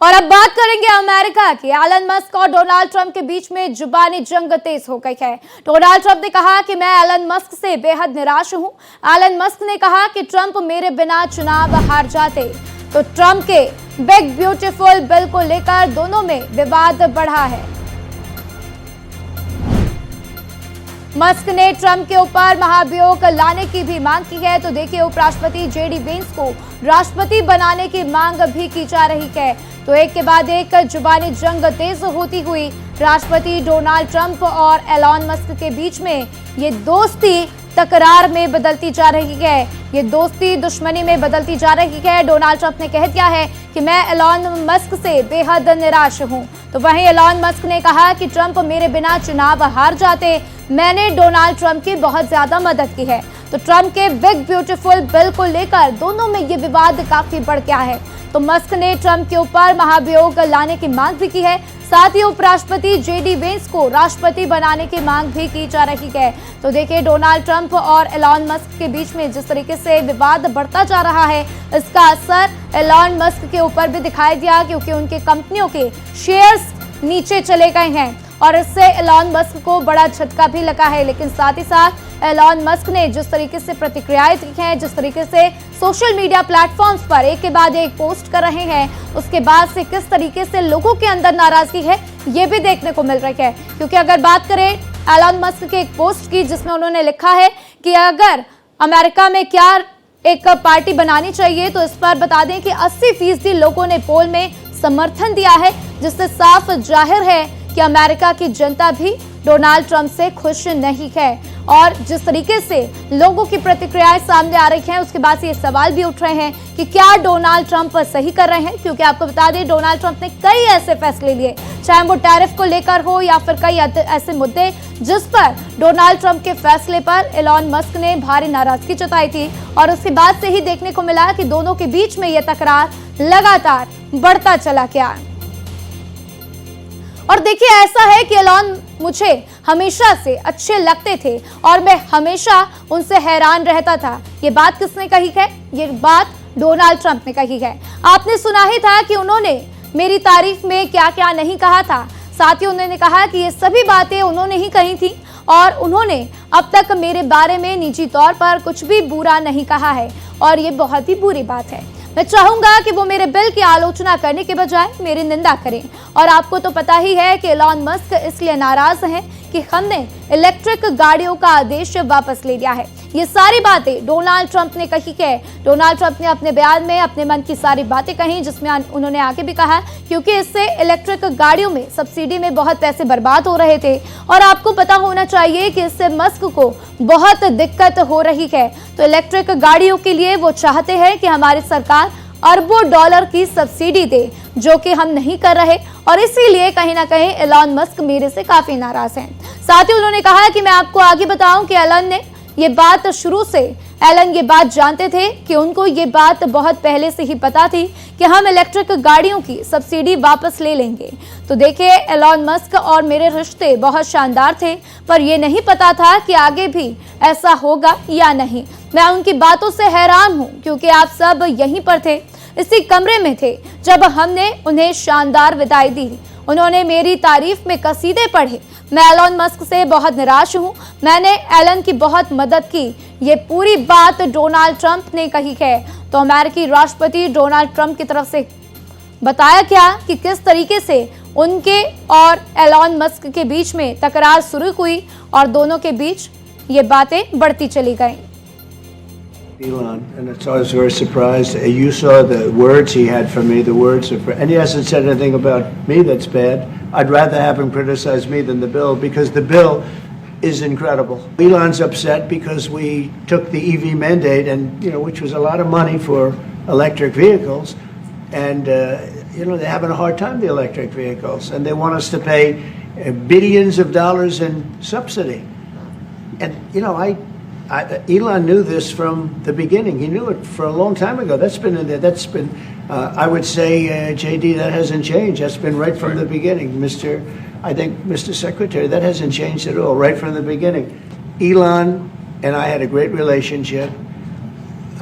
और अब बात करेंगे अमेरिका की। एलन मस्क और डोनाल्ड ट्रंप के बीच में जुबानी जंग तेज हो गई है। डोनाल्ड ट्रंप ने कहा कि मैं एलन मस्क से बेहद निराश हूं। एलन मस्क ने कहा कि ट्रंप मेरे बिना चुनाव हार जाते। तो ट्रंप के बिग ब्यूटीफुल बिल को लेकर दोनों में विवाद बढ़ा है। मस्क ने ट्रंप के ऊपर महाभियोग लाने की भी मांग की है। तो देखिए, उपराष्ट्रपति जेडी वेंस को राष्ट्रपति बनाने की मांग भी की जा रही है। तो एक के बाद एक जुबानी जंग तेज होती हुई राष्ट्रपति डोनाल्ड ट्रंप और एलन मस्क के बीच में ये दोस्ती तकरार में बदलती जा रही है। ये दोस्ती दुश्मनी में बदलती जा रही है। डोनाल्ड ट्रंप ने कह दिया है कि मैं एलन मस्क से बेहद निराश हूं। तो वहीं एलन मस्क ने कहा कि ट्रंप मेरे बिना चुनाव हार जाते। मैंने डोनाल्ड ट्रंप की बहुत ज्यादा मदद की है। तो ट्रंप के बिग ब्यूटीफुल बिल को लेकर दोनों में ये विवाद काफी बढ़ गया है। तो मस्क ने ट्रंप के ऊपर महाभियोग लाने की मांग भी की है। साथ ही उपराष्ट्रपति जेडी वेंस को राष्ट्रपति बनाने की मांग भी की जा रही है। तो देखिए, डोनाल्ड ट्रंप और एलन मस्क के बीच में जिस तरीके से विवाद बढ़ता जा रहा है, इसका असर एलन मस्क के ऊपर भी दिखाई दिया, क्योंकि उनके कंपनियों के शेयर्स नीचे चले गए हैं और इससे एलन मस्क को बड़ा झटका भी लगा है। लेकिन साथ ही साथ एलन मस्क ने जिस तरीके से प्रतिक्रियाएं दी हैं, जिस तरीके से सोशल मीडिया प्लेटफॉर्म्स पर एक के बाद एक पोस्ट कर रहे हैं, उसके बाद से किस तरीके से लोगों के अंदर नाराजगी है, ये भी देखने को मिल रही है। क्योंकि अगर बात करें एलन मस्क के एक पोस्ट की, जिसमें उन्होंने लिखा है कि अगर अमेरिका में क्या एक पार्टी बनानी चाहिए, तो इस पर बता दें कि 80% लोगों ने पोल में समर्थन दिया है, जिससे साफ जाहिर है कि अमेरिका की जनता भी डोनाल्ड ट्रंप से खुश नहीं है। और जिस तरीके से लोगों की प्रतिक्रियाएं सामने आ रही हैं, उसके बाद से ये सवाल भी उठ रहे हैं कि क्या डोनाल्ड ट्रंप सही कर रहे हैं। क्योंकि आपको बता दें, डोनाल्ड ट्रंप ने कई ऐसे फैसले लिए, चाहे वो टैरिफ को लेकर हो या फिर कई ऐसे मुद्दे जिस पर डोनाल्ड ट्रंप के फैसले पर एलन मस्क ने भारी नाराजगी जताई थी। और उसके बाद से ही देखने को मिला कि दोनों के बीच में यह तकरार लगातार बढ़ता चला गया। और देखिए, ऐसा है कि एलन मुझे हमेशा से अच्छे लगते थे और मैं हमेशा उनसे हैरान रहता था। ये बात किसने कही है? ये बात डोनाल्ड ट्रंप ने कही है। आपने सुना ही था कि उन्होंने मेरी तारीफ में क्या क्या नहीं कहा था। साथ ही उन्होंने कहा कि ये सभी बातें उन्होंने ही कही थी और उन्होंने अब तक मेरे बारे में निजी तौर पर कुछ भी बुरा नहीं कहा है, और ये बहुत ही बुरी बात है। मैं चाहूंगा कि वो मेरे बिल की आलोचना करने के बजाय मेरी निंदा करें। और आपको तो पता ही है कि एलन मस्क इसलिए नाराज हैं कि हमने इलेक्ट्रिक गाड़ियों का आदेश वापस ले लिया है। ये सारी बातें डोनाल्ड ट्रंप ने कही है। डोनाल्ड ट्रंप ने अपने बयान में अपने मन की सारी बातें कही, जिसमें उन्होंने आगे भी कहा क्योंकि इससे इलेक्ट्रिक गाड़ियों में सब्सिडी में बहुत पैसे बर्बाद हो रहे थे और आपको पता होना चाहिए कि इससे मस्क को बहुत दिक्कत हो रही है। तो इलेक्ट्रिक गाड़ियों के लिए वो चाहते हैं कि हमारी सरकार अरबों डॉलर की सब्सिडी दे, जो कि हम नहीं कर रहे, और इसीलिए कहीं ना कहीं एलन मस्क मेरे से काफी नाराज हैं। साथ ही उन्होंने कहा कि मैं आपको आगे बताऊं कि एलन ये बात जानते थे कि उनको ये बात बहुत पहले से ही पता थी कि हम इलेक्ट्रिक गाड़ियों की सब्सिडी वापस ले लेंगे। तो देखिए, एलन मस्क और मेरे रिश्ते बहुत शानदार थे, पर यह नहीं पता था कि आगे भी ऐसा होगा या नहीं। मैं उनकी बातों से हैरान हूं, क्योंकि आप सब यहीं पर थे, इसी कमरे में थे जब हमने उन्हें शानदार विदाई दी। उन्होंने मेरी तारीफ में कसीदे पढ़े। मैं एलन मस्क से बहुत निराश हूं। मैंने एलन की बहुत मदद की। ये पूरी बात डोनाल्ड ट्रंप ने कही है। तो अमेरिकी राष्ट्रपति डोनाल्ड ट्रंप की तरफ से बताया क्या कि किस तरीके से उनके और एलन मस्क के बीच में तकरार शुरू हुई और दोनों के बीच ये बातें बढ़ती चली गईं। Elon, and so I was very surprised. You saw the words he had for me, the words of, and he hasn't said anything about me that's bad. I'd rather have him criticize me than the bill, because the bill is incredible. Elon's upset because we took the EV mandate, and which was a lot of money for electric vehicles, and they're having a hard time, the electric vehicles, and they want us to pay billions of dollars in subsidy. And Elon knew this from the beginning. He knew it for a long time ago. That's been in there. That's been, I would say, JD, that hasn't changed. That's been right from the beginning. Mr. Secretary, that hasn't changed at all, right from the beginning. Elon and I had a great relationship.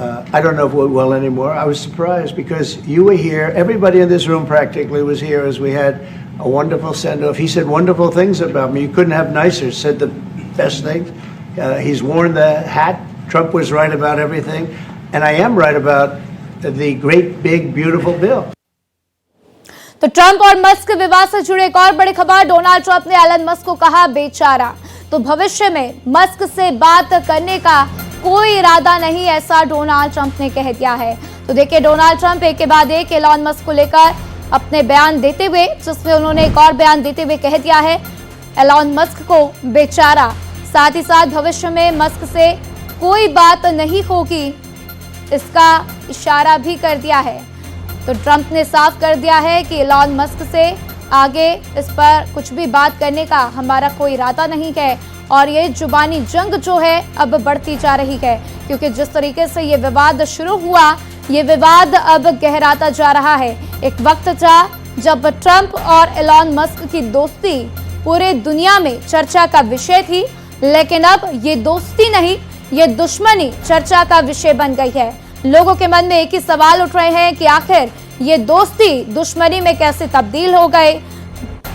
I don't know if it will anymore. I was surprised because you were here. Everybody in this room practically was here as we had a wonderful send-off. He said wonderful things about me. You couldn't have nicer. Said the best things. He's worn the hat. Trump was right about everything. And I am right about the great, big, beautiful bill. तो Trump और Musk विवाद से जुड़े एक और बड़ी खबर, Donald Trump ने एलन मस्क को कहा बेचारा। तो भविष्य में मस्क से बात करने का कोई इरादा नहीं, ऐसा डोनाल्ड ट्रंप ने कह दिया है। तो देखिए डोनाल्ड ट्रंप एक के बाद एक एलन मस्क को लेकर अपने बयान देते हुए, जिसमें उन्होंने एक और बयान देते हुए कह दिया है एलन मस्क को बेचारा। साथ ही साथ भविष्य में मस्क से कोई बात नहीं होगी, इसका इशारा भी कर दिया है। तो ट्रंप ने साफ कर दिया है कि एलन मस्क से आगे इस पर कुछ भी बात करने का हमारा कोई इरादा नहीं है और ये जुबानी जंग जो है अब बढ़ती जा रही है, क्योंकि जिस तरीके से ये विवाद शुरू हुआ, ये विवाद अब गहराता जा रहा है। एक वक्त था जब ट्रंप और एलन मस्क की दोस्ती पूरे दुनिया में चर्चा का विषय थी, लेकिन अब ये दोस्ती नहीं, ये दुश्मनी चर्चा का विषय बन गई है। लोगों के मन में एक ही सवाल उठ रहे हैं कि आखिर ये दोस्ती दुश्मनी में कैसे तब्दील हो गए।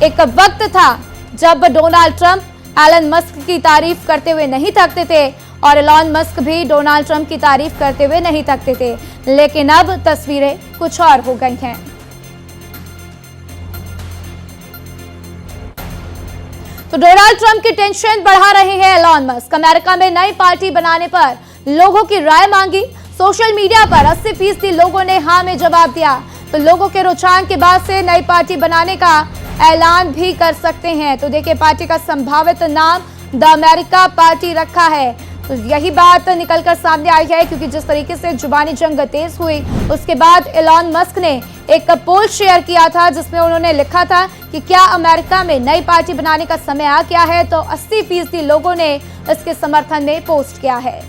एक वक्त था जब डोनाल्ड ट्रंप एलन मस्क की तारीफ करते हुए नहीं थकते थे और एलन मस्क भी डोनाल्ड ट्रंप की तारीफ करते हुए नहीं थकते थे, लेकिन अब तस्वीरें कुछ और हो गई हैं। तो डोनाल्ड ट्रंप की टेंशन बढ़ा रहे हैं एलन मस्क। अमेरिका में नई पार्टी बनाने पर लोगों की राय मांगी। सोशल मीडिया पर 80% लोगों ने हाँ में जवाब दिया। तो लोगों के रुझान के बाद से नई पार्टी बनाने का ऐलान भी कर सकते हैं। तो देखिए पार्टी का संभावित नाम द अमेरिका पार्टी रखा है। तो यही बात निकलकर सामने आई है, क्योंकि जिस तरीके से जुबानी जंग तेज हुई, उसके बाद एलन मस्क ने एक पोल शेयर किया था जिसमें उन्होंने लिखा था कि क्या अमेरिका में नई पार्टी बनाने का समय आ गया है। तो 80% लोगों ने इसके समर्थन में पोस्ट किया है।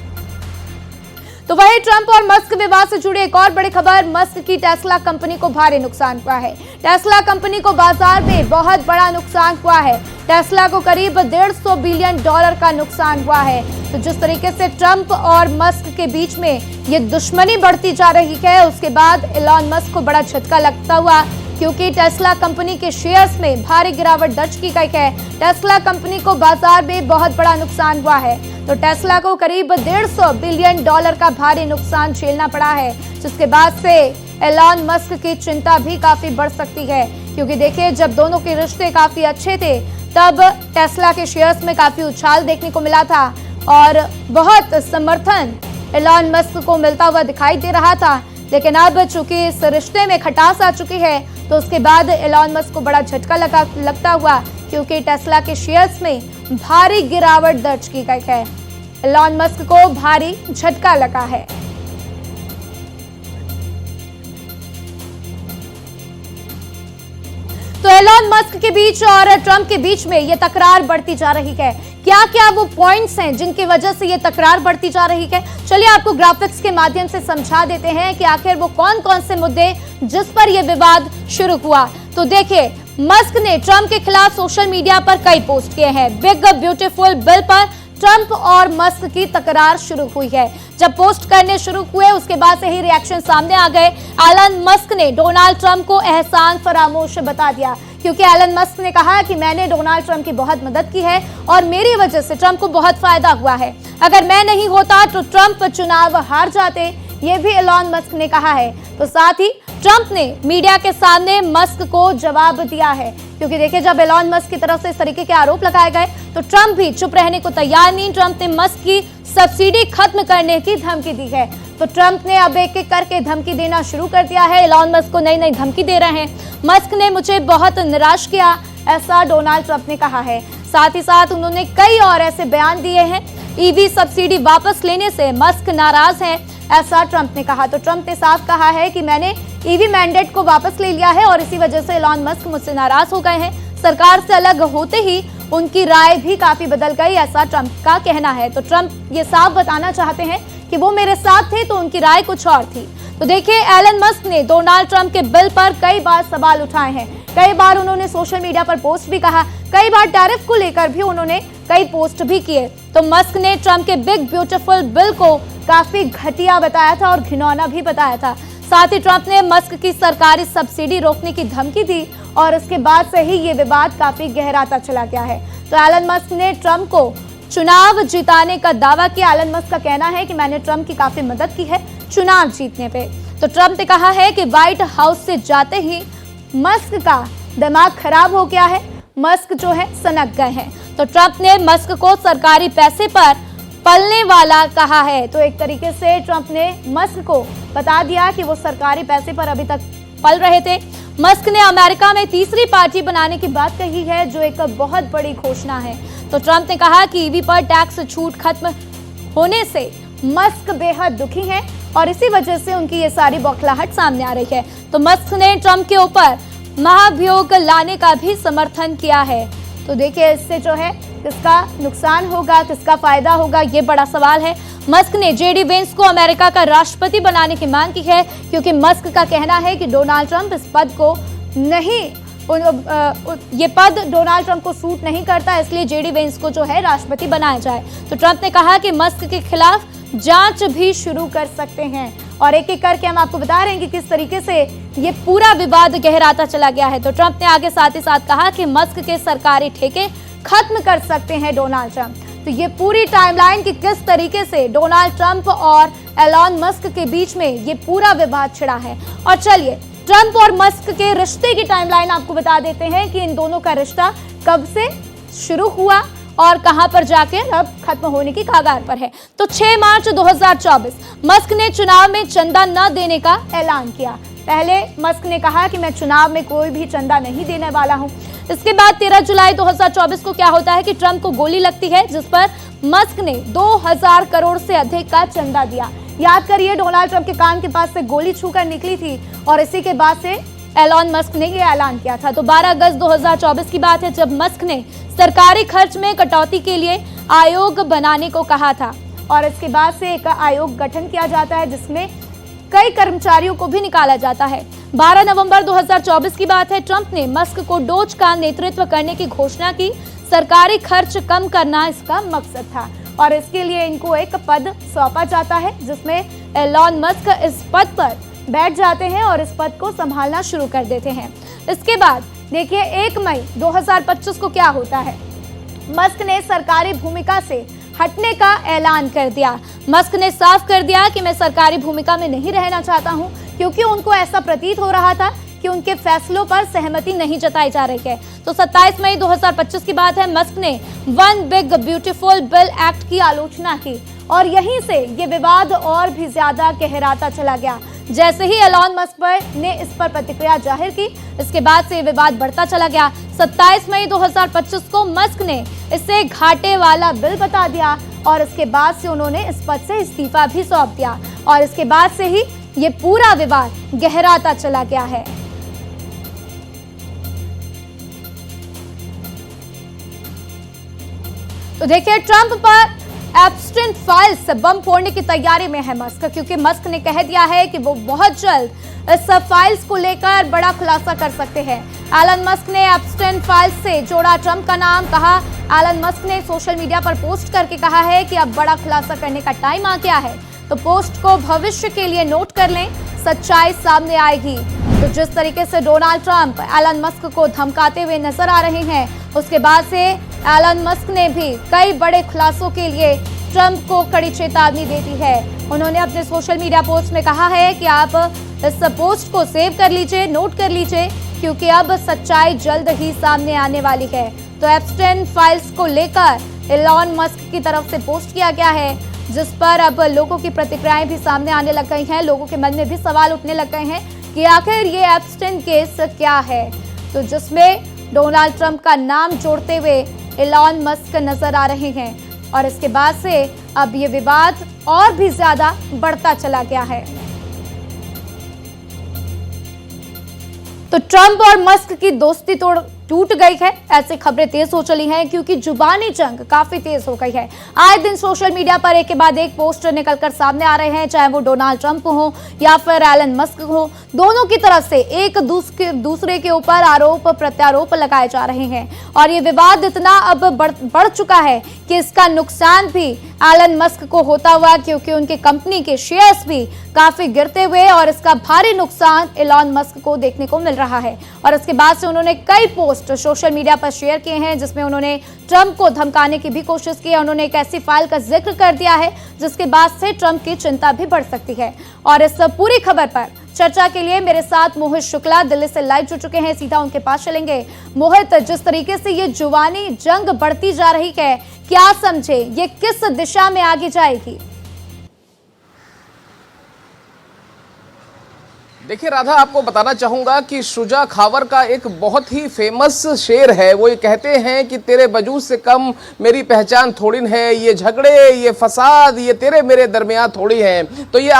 तो वही ट्रंप और मस्क विवाद से जुड़ी एक और बड़ी खबर, मस्क की टेस्ला कंपनी को भारी नुकसान हुआ है। टेस्ला कंपनी को बाजार में बहुत बड़ा नुकसान हुआ है। टेस्ला को करीब $150 बिलियन का नुकसान हुआ है। तो जिस तरीके से ट्रंप और मस्क के बीच में ये दुश्मनी बढ़ती जा रही है, उसके बाद एलन मस्क को बड़ा झटका लगता हुआ, क्योंकि टेस्ला कंपनी के शेयर्स में भारी गिरावट दर्ज की गई है। टेस्ला कंपनी को बाजार में बहुत बड़ा नुकसान हुआ है। तो टेस्ला को करीब $150 बिलियन का भारी नुकसान झेलना पड़ा है, जिसके बाद से एलन मस्क की चिंता भी काफी बढ़ सकती है, क्योंकि देखिए जब दोनों के रिश्ते काफी अच्छे थे तब टेस्ला के शेयर्स में काफी उछाल देखने को मिला था और बहुत समर्थन एलन मस्क को मिलता हुआ दिखाई दे रहा था। लेकिन अब चूंकि इस रिश्ते में खटास आ चुकी है, तो उसके बाद एलन मस्क को बड़ा झटका लगता हुआ, क्योंकि टेस्ला के शेयर्स में भारी गिरावट दर्ज की गई है। एलन मस्क को भारी झटका लगा है। तो एलन मस्क के बीच और ट्रंप के बीच में ये तकरार बढ़ती जा रही है। क्या क्या वो पॉइंट्स हैं जिनकी वजह से ये तकरार बढ़ती जा रही है, चलिए आपको ग्राफिक्स के माध्यम से समझा देते हैं कि आखिर वो कौन कौन से मुद्दे जिस पर ये विवाद शुरू हुआ। तो देखिए मस्क ने ट्रंप के खिलाफ सोशल मीडिया पर कई पोस्ट किए हैं। बिग ब्यूटीफुल बिल पर ट्रंप और मस्क की तकरार शुरू हुई है। जब पोस्ट करने शुरू हुए उसके बाद से ही रिएक्शन सामने आ गए। एलन मस्क ने डोनाल्ड ट्रंप को एहसान फरामोश बता दिया, क्योंकि एलन मस्क ने कहा कि मैंने डोनाल्ड ट्रंप की बहुत मदद की है और मेरी वजह से ट्रंप को बहुत फायदा हुआ है। अगर मैं नहीं होता तो ट्रंप चुनाव हार जाते, ये भी एलन मस्क ने कहा है। तो साथ ही ट्रंप ने मीडिया के सामने मस्क को जवाब दिया है, क्योंकि देखिए जब एलन मस्क की तरफ से इस तरीके के आरोप लगाए गए तो ट्रंप भी चुप रहने को तैयार नहीं। ट्रंप ने मस्क की सब्सिडी खत्म करने की धमकी दी है। तो ट्रंप ने अब एक एक करके धमकी देना शुरू कर दिया है। एलन मस्क को नई नई धमकी दे रहे हैं। मस्क ने मुझे बहुत निराश किया, ऐसा डोनाल्ड ट्रंप ने कहा है। साथ ही साथ उन्होंने कई और ऐसे बयान दिए हैं। ईवी सब्सिडी वापस लेने से मस्क नाराज हैं, ऐसा ट्रंप ने कहा। तो ट्रंप ने साफ कहा है कि मैंने ईवी मैंडेट को वापस ले लिया है और इसी वजह से एलन मस्क मुझसे नाराज हो गए हैं। सरकार से अलग होते ही उनकी राय भी काफी बदल गई, ऐसा ट्रंप का कहना है। तो ट्रंप ये साफ बताना चाहते हैं कि वो मेरे साथ थे तो उनकी राय कुछ और थी। तो देखिए एलन मस्क ने डोनाल्ड ट्रंप के बिल पर कई बार सवाल उठाए हैं। कई बार उन्होंने सोशल मीडिया पर पोस्ट भी कहा, कई बार टैरिफ को लेकर भी उन्होंने कई पोस्ट भी किए। तो मस्क ने ट्रंप के बिग ब्यूटीफुल बिल को काफी घटिया बताया था और घिनौना भी बताया था। साथ ही ट्रंप ने मस्क की सरकारी सब्सिडी रोकने की धमकी दी और उसके बाद से ही ये विवाद काफी गहराता चला गया है। तो एलन मस्क ने ट्रंप को चुनाव जिताने का दावा किया। एलन मस्क का कहना है कि मैंने ट्रंप की काफी मदद की है चुनाव जीतने पे। तो ट्रंप ने कहा है कि व्हाइट हाउस से जाते ही मस्क का दिमाग खराब हो गया है, मस्क जो है सनक गए हैं। तो ट्रंप ने मस्क को सरकारी पैसे पर पलने वाला कहा है। तो एक तरीके से ट्रंप ने मस्क को बता दिया कि वो सरकारी पैसे पर अभी तक पल रहे थे। मस्क ने अमेरिका में तीसरी पार्टी बनाने की बात कही है, जो एक बहुत बड़ी घोषणा है। तो ट्रंप ने कहा कि ईवी पर टैक्स छूट खत्म होने से मस्क बेहद दुखी हैं और इसी वजह से उनकी ये सारी बौखलाहट सामने आ रही है। तो मस्क ने ट्रंप के ऊपर महाभियोग लाने का भी समर्थन किया है। तो देखिए इससे जो है किसका नुकसान होगा, किसका फायदा होगा, ये बड़ा सवाल है। मस्क ने जेडी वेंस को अमेरिका का राष्ट्रपति बनाने की मांग की है, क्योंकि मस्क का कहना है कि डोनाल्ड ट्रंप इस पद को नहीं, ये पद डोनाल्ड ट्रंप को सूट नहीं करता, इसलिए जेडी वेंस को जो है राष्ट्रपति बनाया जाए। तो ट्रंप ने कहा कि मस्क के खिलाफ जांच भी शुरू कर सकते हैं और एक एक करके हम आपको बता रहे हैं कि किस तरीके से ये पूरा विवाद गहराता चला गया है। तो ट्रंप ने आगे साथ ही साथ कहा कि मस्क के सरकारी ठेके खत्म कर सकते हैं डोनाल्ड ट्रंप। तो ये पूरी टाइमलाइन कि किस तरीके से डोनाल्ड ट्रंप और एलॉन मस्क के बीच में ये पूरा विवाद छिड़ा है। और चलिए ट्रंप और मस्क के रिश्ते की टाइमलाइन आपको बता देते हैं कि इन दोनों का रिश्ता कब से शुरू हुआ और कहां पर जाके अब खत्म होने की कगार पर है। तो 6 मार्च 2024 मस्क ने चुनाव में चंदा न देने का ऐलान किया। पहले मस्क ने कहा कि मैं चुनाव में कोई भी चंदा नहीं देने वाला हूं। इसके बाद 13 जुलाई 2024 को क्या होता है कि ट्रंप को गोली लगती है, जिस पर मस्क ने 2000 करोड़ से अधिक का चंदा दिया। याद करिए डोनाल्ड ट्रंप के कान के पास से गोली छूकर निकली थी और इसी के बाद से एलॉन मस्क ने यह ऐलान किया था। तो 12 अगस्त 2024 की बात है जब मस्क ने सरकारी खर्च में कटौती के लिए आयोग बनाने को कहा था और इसके बाद से एक आयोग गठन किया जाता है जिसमें कई कर्मचारियों को भी निकाला जाता है। 12 नवंबर 2024 की बात है, ट्रंप ने मस्क को डोज का नेतृत्व करने की घोषणा की। सरकारी खर्च कम करना इसका मकसद था और इसके लिए इनको एक पद सौंपा जाता है जिसमें एलॉन मस्क इस पद पर बैठ जाते हैं और इस पद को संभालना शुरू कर देते हैं। इसके बाद देखिए 1 मई 2025 को क्या होता है, मस्क ने सरकारी भूमिका से हटने का ऐलान कर दिया। मस्क ने साफ कर दिया कि मैं सरकारी भूमिका में नहीं रहना चाहता हूं, क्योंकि उनको ऐसा प्रतीत हो रहा था कि उनके फैसलों पर सहमति नहीं जताई जा रही है। तो 27 मई 2025 की बात है, मस्क ने one big beautiful bill act की आलोचना की और यहीं से ये विवाद और भी ज्यादा गहराता चला गया। जैसे ही एलॉन मस्क ने इस पर प्रतिक्रिया जाहिर की, इसके बाद से विवाद बढ़ता चला गया। 27 मई 2025 को मस्क ने इसे घाटे वाला बिल बता दिया और इसके बाद से उन्होंने इस पद से इस्तीफा भी सौंप दिया और इसके बाद से ही ये पूरा विवाद गहराता चला गया है। तो देखिए ट्रंप पर एप्स्टाइन फाइल्स बम फोड़ने की तैयारी में है मस्क, क्योंकि मस्क ने कह दिया है कि वो बहुत जल्द इस फाइल्स को लेकर बड़ा खुलासा कर सकते हैं। एलन मस्क ने एप्स्टाइन फाइल्स से जोड़ा ट्रंप का नाम। कहा एलन मस्क ने सोशल मीडिया पर पोस्ट करके कहा है कि अब बड़ा खुलासा करने का टाइम आ गया है, तो पोस्ट को भविष्य के लिए नोट कर लें, सच्चाई सामने आएगी। तो जिस तरीके से डोनाल्ड ट्रंप एलन मस्क को धमकाते हुए नजर आ रहे हैं, उसके बाद से एलन मस्क ने भी कई बड़े खुलासों के लिए ट्रंप को कड़ी चेतावनी दे दी है। उन्होंने अपने सोशल मीडिया पोस्ट में कहा है कि आप इस पोस्ट को सेव कर लीजिए, नोट कर लीजिए, क्योंकि अब सच्चाई जल्द ही सामने आने वाली है। तो एप्स्टाइन फाइल्स को लेकर एलन मस्क की तरफ से पोस्ट किया गया है, जिस पर अब लोगों की प्रतिक्रियाएं भी सामने आने लग गई हैं। लोगों के मन में भी सवाल उठने लग गए हैं कि आखिर ये एप्स्टाइन केस क्या है, तो जिसमें डोनाल्ड ट्रंप का नाम जोड़ते हुए एलन मस्क नजर आ रहे हैं और इसके बाद से अब ये विवाद और भी ज्यादा बढ़ता चला गया है। तो ट्रंप और मस्क की दोस्ती तोड़ टूट गई है, ऐसी खबरें तेज हो चली हैं क्योंकि जुबानी जंग काफी तेज हो गई है। आए दिन सोशल मीडिया पर एक के बाद एक पोस्ट निकलकर सामने आ रहे हैं, चाहे वो डोनाल्ड ट्रंप हो या फिर एलन मस्क हो। दोनों की तरफ से एक दूसरे के ऊपर आरोप प्रत्यारोप लगाए जा रहे हैं और ये विवाद इतना अब बढ़ चुका है कि इसका नुकसान भी एलन मस्क को होता हुआ, क्योंकि उनकी कंपनी के शेयर्स भी काफी गिरते हुए और इसका भारी नुकसान एलन मस्क को देखने को मिल रहा है। और इसके बाद से उन्होंने कई पोस्ट सोशल मीडिया पर शेयर किए हैं जिसमें उन्होंने ट्रंप को धमकाने की भी कोशिश की है। उन्होंने एक ऐसी फाइल का जिक्र कर दिया है जिसके बाद से ट्रंप की चिंता भी बढ़ सकती है। और इस पूरी खबर पर चर्चा के लिए मेरे साथ मोहित शुक्ला दिल्ली से लाइव जुड़ चुके हैं, सीधा उनके पास चलेंगे। मोहित, जिस तरीके से ये जुबानी जंग बढ़ती जा रही है, क्या समझे ये किस दिशा में आगे जाएगी? देखिए राधा, आपको बताना चाहूंगा कि शुजा खावर का एक बहुत ही फेमस शेर है। वो ये कहते हैं कि तेरे वजूद से कम मेरी पहचान थोड़ी है, ये झगड़े, ये फसाद, ये तेरे मेरे दरमियान थोड़ी हैं। तो ये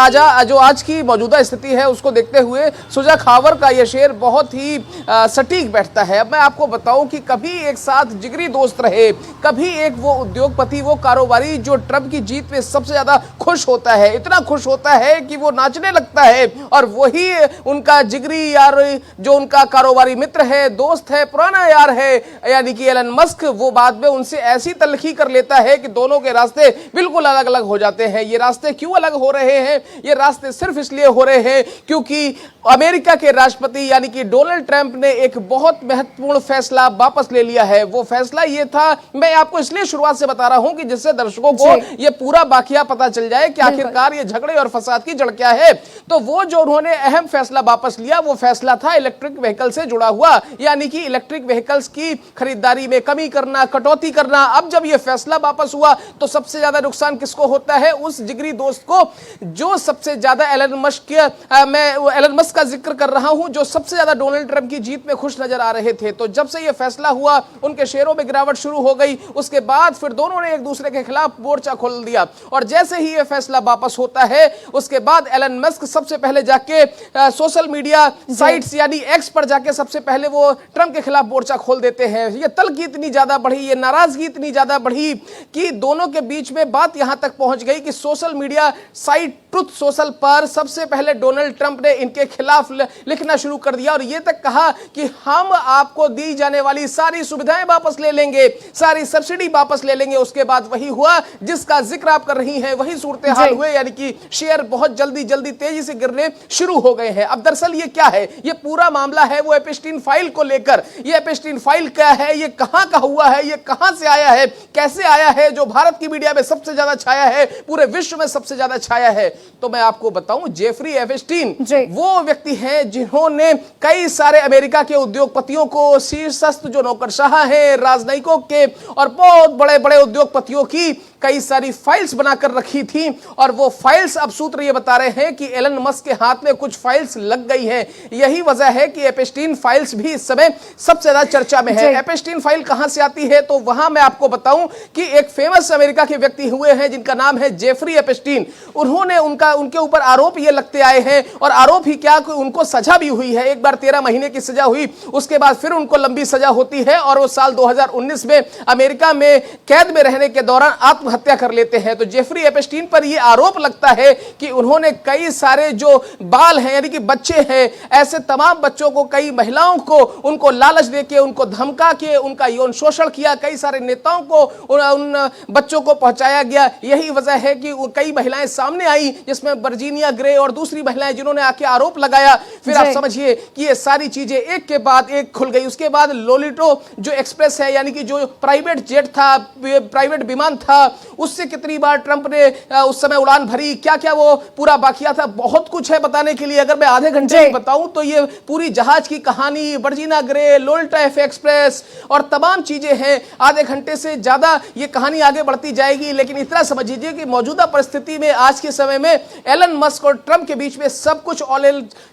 जो आज की मौजूदा स्थिति है उसको देखते हुए शुजा खावर का ये शेर बहुत ही सटीक बैठता है। अब मैं आपको बताऊं कि कभी एक साथ जिगरी दोस्त रहे, कभी एक वो उद्योगपति, वो कारोबारी जो ट्रंप की जीत पे सबसे ज्यादा खुश होता है, इतना खुश होता है कि वो नाचने लगता है, और वही उनका जिगरी यार, जो उनका कारोबारी मित्र है, दोस्त है, पुराना यार है, यानी कि एलन मस्क, वो बाद में उनसे ऐसी तलखी कर लेता है कि दोनों के रास्ते बिल्कुल अलग अलग हो जाते हैं। ये रास्ते क्यों अलग हो रहे हैं? ये रास्ते सिर्फ इसलिए हो रहे हैं क्योंकि अमेरिका के राष्ट्रपति यानी कि डोनाल्ड ट्रंप ने एक बहुत महत्वपूर्ण फैसला वापस ले लिया है। वो फैसला ये था, मैं आपको इसलिए शुरुआत से बता रहा हूं कि जिससे दर्शकों को ये पूरा बाकिया पता चल जाए कि आखिरकार ये झगड़े और फसाद की जड़ क्या है। तो वो जो उन्होंने अहम फैसला वापस लिया, वो फैसला था इलेक्ट्रिक व्हीकल से जुड़ा हुआ, यानी कि इलेक्ट्रिक व्हीकल्स की खरीदारी में कमी करना, कटौती करना। अब जब ये फैसला वापस हुआ तो सबसे ज्यादा नुकसान किसको होता है? उस जिगरी दोस्त को जो सबसे ज्यादा एलन मस्क का जिक्र कर रहा हूं, जो सबसे ज्यादा डोनाल्ड ट्रंप की जीत में खुश नजर आ रहे थे। तो जब से यह फैसला हुआ उनके शेयरों में गिरावट शुरू हो गई। उसके बाद फिर दोनों ने एक दूसरे के खिलाफ मोर्चा खोल दिया, और जैसे ही यह फैसला वापस होता है उसके बाद एलन मस्क सबसे पहले जाके सोशल मीडिया साइट्स यानी एक्स पर जाके सबसे पहले वो ट्रंप के खिलाफ मोर्चा खोल देते हैं। ये तलखी इतनी ज्यादा बढ़ी, ये नाराजगी इतनी ज्यादा बढ़ी कि दोनों के बीच में बात यहां तक पहुंच गई कि social media site truth social पर सबसे पहले डोनाल्ड ट्रंप ने इनके खिलाफ लिखना शुरू कर दिया और यह तक कहा कि हम आपको दी जाने वाली सारी सुविधाएं वापस ले लेंगे, सारी सब्सिडी वापस ले लेंगे। उसके बाद वही हुआ जिसका जिक्र आप कर रही हैं, वही सूरत हाल हुए, यानी कि शेयर बहुत जल्दी तेजी से गिरने शुरू हो गए हैं। अब दरअसल ये क्या है? ये पूरा मामला है वो एप्स्टीन फाइल को लेकर। ये एप्स्टीन फाइल क्या है, ये कहां का हुआ है, ये कहां से आया है, कैसे आया है, जो भारत की मीडिया में सबसे ज्यादा छाया है, पूरे विश्व में सबसे ज्यादा छाया है। तो मैं आपको बताऊं, जेफरी एप्स्टीन वो व्यक्ति हैं जिन्होंने कई सारे अमेरिका के उद्योगपतियों को, शीर्षस्थ जो नौकरशाह हैं, राजनयिकों के और बहुत बड़े बड़े उद्योगपतियों की कई सारी फाइल्स बनाकर रखी थी। और वो फाइल्स, अब सूत्र ये बता रहे हैं कि एलन मस्क के हाथ में कुछ फाइल्स लग गई है। यही वजह है कि एप्स्टीन फाइल्स भी इस समय सबसे ज्यादा चर्चा में है। एप्स्टीन फाइल कहां से आती है? तो वहां मैं आपको बताऊं कि एक फेमस अमेरिका के व्यक्ति हुए हैं जिनका नाम है जेफरी एप्स्टीन। उन्होंने उनके ऊपर आरोप ये लगते आए हैं, और आरोप ही क्या, उनको सजा भी हुई है। एक बार 13 महीने की सजा हुई, उसके बाद फिर उनको लंबी सजा होती है और वो साल 2019 में अमेरिका में कैद में रहने के दौरान आत्महत्या कर लेते हैं। तो जेफरी एप्स्टीन पर यह आरोप लगता है कि उन्होंने कई सारे जो बाल हैं यानी कि बच्चे हैं, ऐसे तमाम बच्चों को, कई महिलाओं को उनको लालच देके, उनको धमका के उनका यौन शोषण किया। कई सारे नेताओं को उन बच्चों को पहुंचाया गया। यही वजह है कि कई महिलाएं सामने आई, जिसमें वर्जीनिया ग्रे और दूसरी महिलाएं जिन्होंने आके आरोप लगाया। फिर आप समझिए कि ये सारी चीजें एक के बाद एक खुल गई। उसके बाद लोलिटो जो एक्सप्रेस है, यानी कि जो प्राइवेट जेट था, प्राइवेट विमान था, उससे कितनी बार ट्रंप ने उस समय उड़ान भरी, क्या क्या वो पूरा बाकिया था, बहुत कुछ है बताने के लिए। अगर मैं आधे घंटे में बताऊं तो ये पूरी जहाज की कहानी, वर्जीनिया ग्रे, लोल्टा एक्सप्रेस और तमाम चीजें हैं। आधे घंटे से ज्यादा ये कहानी आगे बढ़ती जाएगी, लेकिन इतना समझ लीजिए कि मौजूदा परिस्थिति में, आज के समय में एलन मस्क और ट्रंप के बीच में सब कुछ ऑल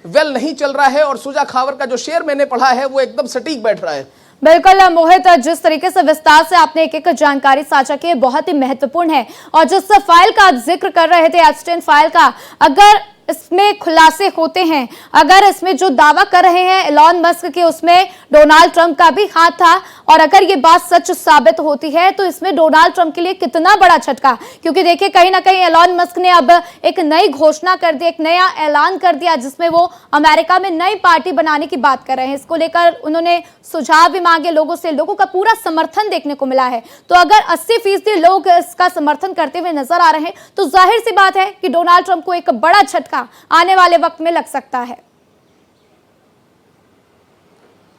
वेल नहीं चल रहा है। और शुजा खावर का जो शेयर मैंने पढ़ा है वो एकदम सटीक बैठ रहा है। बिल्कुल मोहित, जिस तरीके से विस्तार से आपने एक एक जानकारी साझा की बहुत ही महत्वपूर्ण है। और जिस फाइल का आप जिक्र कर रहे थे, एप्स्टीन फाइल का, अगर इसमें खुलासे होते हैं, अगर इसमें जो दावा कर रहे हैं एलन मस्क के उसमें डोनाल्ड ट्रंप का भी हाथ था, और अगर ये बात सच साबित होती है तो इसमें डोनाल्ड ट्रंप के लिए कितना बड़ा झटका। क्योंकि देखिए कहीं ना कहीं एलन मस्क ने अब एक नई घोषणा कर दी, एक नया ऐलान कर दिया, जिसमें वो अमेरिका में नई पार्टी बनाने की बात कर रहे हैं। इसको लेकर उन्होंने सुझाव भी मांगे लोगों से, लोगों का पूरा समर्थन देखने को मिला है। तो अगर 80% लोग इसका समर्थन करते हुए नजर आ रहे हैं तो जाहिर सी बात है कि डोनाल्ड ट्रंप को एक बड़ा झटका आने वाले वक्त में लग सकता है।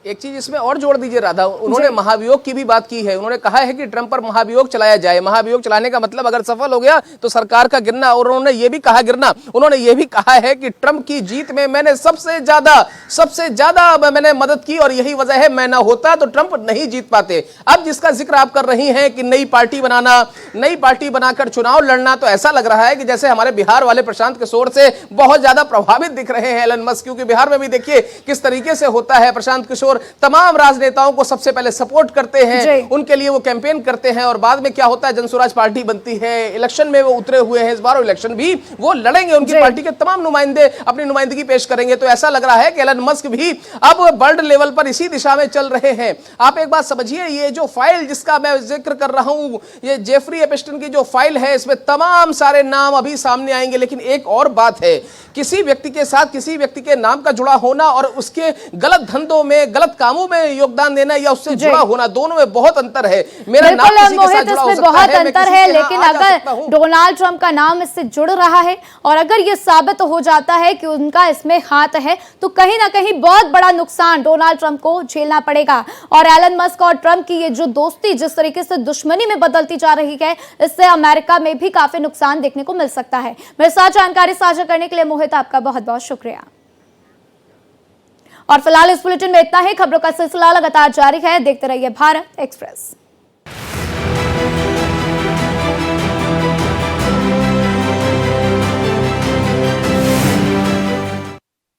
एक चीज इसमें और जोड़ दीजिए राधा, उन्होंने महाभियोग की भी बात की है। उन्होंने कहा है कि ट्रंप पर महाभियोग चलाया जाए। महाभियोग चलाने का मतलब अगर सफल हो गया तो सरकार का गिरना, और उन्होंने ये भी कहा उन्होंने ये भी कहा है कि ट्रंप की जीत में मैंने सबसे ज्यादा मैंने मदद की और यही वजह है, मैं ना होता तो ट्रंप नहीं जीत पाते। अब जिसका जिक्र आप कर रही हैं कि नई पार्टी बनाना, नई पार्टी बनाकर चुनाव लड़ना, तो ऐसा लग रहा है कि जैसे हमारे बिहार वाले प्रशांत किशोर से बहुत ज्यादा प्रभावित दिख रहे हैं एलन मस्क। क्योंकि बिहार में भी देखिए किस तरीके से होता है, प्रशांत किशोर तमाम राजनेताओं को सबसे पहले सपोर्ट करते हैं, उनके लिए वो कैंपेन करते हैं, और बाद में क्या होता है, जनसुराज पार्टी बनती है, इलेक्शन में वो उतरे हुए हैं। इस बार इलेक्शन भी वो लड़ेंगे, उनकी पार्टी के तमाम नुमाइंदे अपनी नुमाइंदगी पेश करेंगे। तो ऐसा लग रहा है कि एलन मस्क भी अब वर्ल्ड लेवल पर इसी दिशा में चल रहे हैं। आप एक बात समझिए, ये जो फाइल जिसका मैं जिक्र कर रहा हूं, ये जेफरी एप्स्टीन की जो फाइल है, इसमें तमाम सारे नाम अभी सामने आएंगे। लेकिन एक और बात है, किसी व्यक्ति के साथ किसी व्यक्ति के नाम का जुड़ा होना और उसके गलत धंधों में, गलत कामों में योगदान देना या उससे जुड़ा होना, दोनों में बहुत अंतर है। मेरा नाम किसी के साथ जुड़ा हो सकता बहुत है, अंतर है, लेकिन अगर डोनाल्ड ट्रंप का नाम इससे जुड़ रहा है और अगर यह साबित हो जाता है कि उनका इसमें हाथ है, तो कहीं ना कहीं बहुत बड़ा नुकसान डोनाल्ड ट्रंप को झेलना पड़ेगा। और एलन मस्क और ट्रंप की ये जो दोस्ती जिस तरीके से दुश्मनी में बदलती जा रही है, इससे अमेरिका में भी काफी नुकसान देखने को मिल सकता है। मेरे साथ जानकारी साझा करने के लिए मोहित आपका बहुत बहुत शुक्रिया। और फिलहाल इस बुलेटिन में इतना ही। खबरों का सिलसिला लगातार जारी है, देखते रहिए भारत एक्सप्रेस।